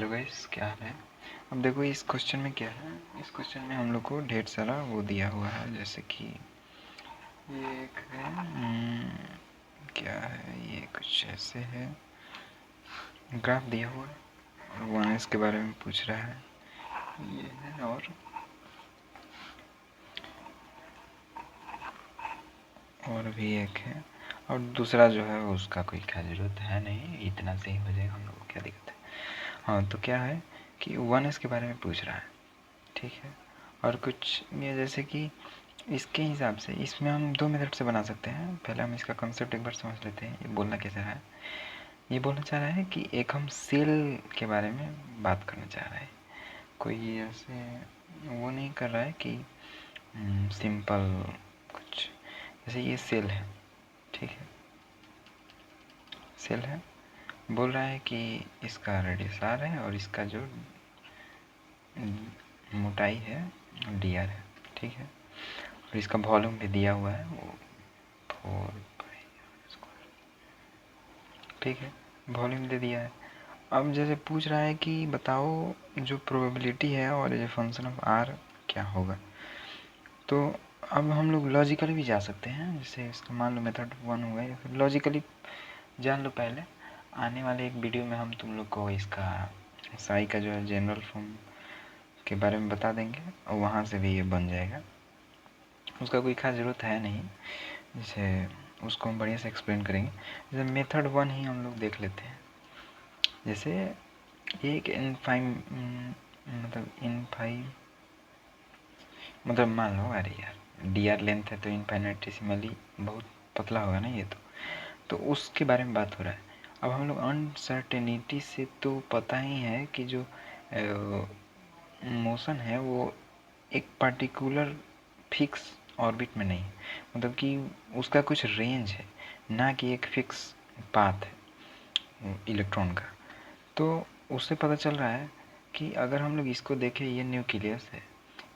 Hello guys, क्या हाल है। अब देखो इस क्वेश्चन में क्या है। इस क्वेश्चन में हम लोग को ढेर सारा वो दिया हुआ है, जैसे कि ये एक है क्या है, ये कुछ ऐसे है, ग्राफ दिया हुआ है और वन एस के बारे में पूछ रहा है, ये है। और भी एक है, और दूसरा जो है उसका कोई क्या ज़रूरत है नहीं, इतना से ही हो जाएगा, हम लोग को क्या दिक्कत है। हाँ, तो क्या है कि वन एस के बारे में पूछ रहा है, ठीक है। और कुछ ये जैसे कि इसके हिसाब से इसमें हम दो मेथड से बना सकते हैं। पहले हम इसका कंसेप्ट एक बार समझ लेते हैं, ये बोलना क्या चाह रहा है। ये बोलना चाह रहा है कि एक हम सेल के बारे में बात करना चाह रहा है। कोई ऐसे वो नहीं कर रहा है कि सिंपल कुछ, जैसे ये सेल है, ठीक है, सेल है। बोल रहा है कि इसका रेडियस आर है और इसका जो मोटाई है डी आर है, ठीक है। और इसका वॉल्यूम भी दिया हुआ है, वो 4 पाई, ठीक है, वॉल्यूम दे दिया है। अब जैसे पूछ रहा है कि बताओ जो प्रोबेबिलिटी है और ये फंक्शन ऑफ आर क्या होगा। तो अब हम लोग लॉजिकली भी जा सकते हैं, जैसे इसका मान लो मेथड 1 हुआ या फिर लॉजिकली जान लो। पहले आने वाले एक वीडियो में हम तुम लोग को इसका साई का जो है जनरल फॉर्म के बारे में बता देंगे और वहाँ से भी ये बन जाएगा। उसका कोई खास ज़रूरत है नहीं, जैसे उसको हम बढ़िया से एक्सप्लेन करेंगे। जैसे मेथड 1 ही हम लोग देख लेते हैं। जैसे एक मतलब मान लो, अरे यार डी आर लेंथ है तो इनफाइनेटिसिमली बहुत पतला होगा ना ये, तो उसके बारे में बात हो रहा है। अब हम लोग अनसर्टेनिटी से तो पता ही है कि जो मोशन है वो एक पार्टिकुलर फिक्स ऑर्बिट में नहीं, मतलब कि उसका कुछ रेंज है, ना कि एक फिक्स पाथ है इलेक्ट्रॉन का। तो उससे पता चल रहा है कि अगर हम लोग इसको देखें, ये न्यूक्लियस है,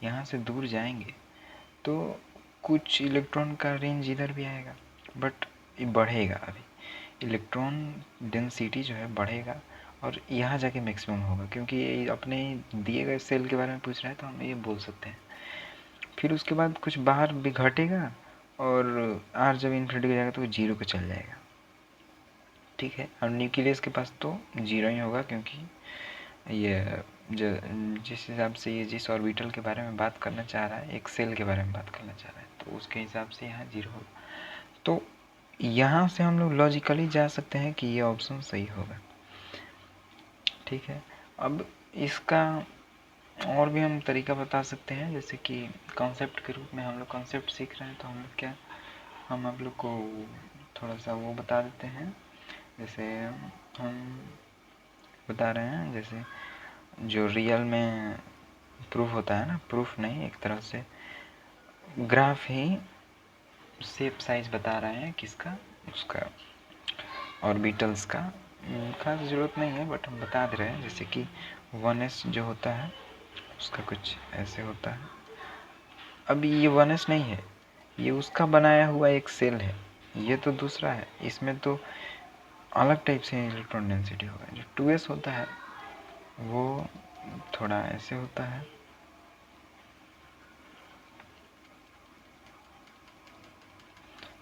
यहाँ से दूर जाएंगे तो कुछ इलेक्ट्रॉन का रेंज इधर भी आएगा, बट ये बढ़ेगा। अभी इलेक्ट्रॉन डेंसिटी जो है बढ़ेगा और यहाँ जाके मैक्सिमम होगा, क्योंकि ये अपने दिए गए सेल के बारे में पूछ रहा है, तो हम ये बोल सकते हैं। फिर उसके बाद कुछ बाहर भी घटेगा और आर जब इन्फिनिटी को जाएगा तो वो जीरो पे चल जाएगा, ठीक है। और न्यूक्लियस के पास तो जीरो ही होगा, क्योंकि ये जो जिस हिसाब से ये जिस ऑर्बिटल के बारे में बात करना चाह रहा है, एक सेल के बारे में बात करना चाह रहा है, तो उसके हिसाब से यहाँ जीरो होगा। तो यहाँ से हम लोग लॉजिकली जा सकते हैं कि ये ऑप्शन सही होगा, ठीक है। अब इसका और भी हम तरीका बता सकते हैं, जैसे कि कॉन्सेप्ट के रूप में हम लोग कॉन्सेप्ट सीख रहे हैं, तो हम लोग क्या, हम आप लोग को थोड़ा सा वो बता देते हैं। जैसे हम बता रहे हैं, जैसे जो रियल में प्रूफ होता है ना, प्रूफ नहीं, एक तरह से ग्राफ ही शेप साइज बता रहे हैं किसका, उसका ऑर्बिटल्स का। खास ज़रूरत नहीं है, बट हम बता दे रहे हैं। जैसे कि 1s जो होता है उसका कुछ ऐसे होता है। अभी ये 1s नहीं है, ये उसका बनाया हुआ एक सेल है, ये तो दूसरा है। इसमें तो अलग टाइप से इलेक्ट्रॉन डेंसिटी होगा। जो 2s होता है वो थोड़ा ऐसे होता है,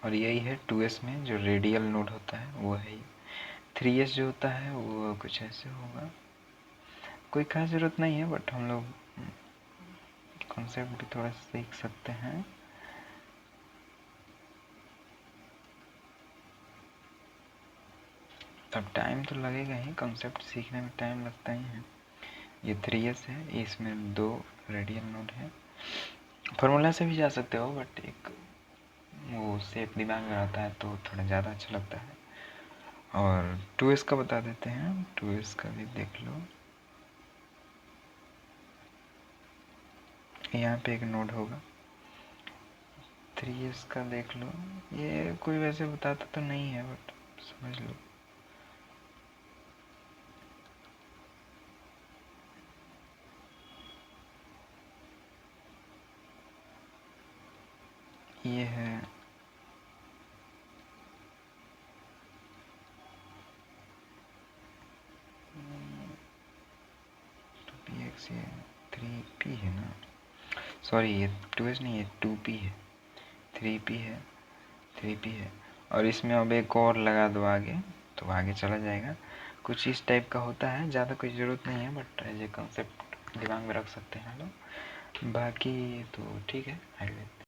और यही है 2s में जो रेडियल नोड होता है वो है। 3s जो होता है वो कुछ ऐसे होगा। कोई खास ज़रूरत नहीं है, बट हम लोग कॉन्सेप्ट भी थोड़ा सीख सकते हैं। अब टाइम तो लगेगा ही, कॉन्सेप्ट सीखने में टाइम लगता ही है। ये 3s है, इसमें 2 रेडियल नोड है। फार्मूला से भी जा सकते हो, बट एक वो शेप दिमाग में रहता है तो थोड़ा ज़्यादा अच्छा लगता है। और 2s का बता देते हैं, 2s का भी देख लो। यहाँ पे एक नोड होगा। 3s का देख लो, ये कोई वैसे बताता तो नहीं है, बट समझ लो। ये है 6 ये 3p है ना, सॉरी ये 2s नहीं है 2p है, 3p है, 3p है। और इसमें अब एक और लगा दो आगे, तो आगे चला जाएगा। कुछ इस टाइप का होता है, ज़्यादा कोई ज़रूरत नहीं है, बट एज ए कंसेप्ट दिमाग में रख सकते हैं लोग। बाकी तो ठीक है, हाईवे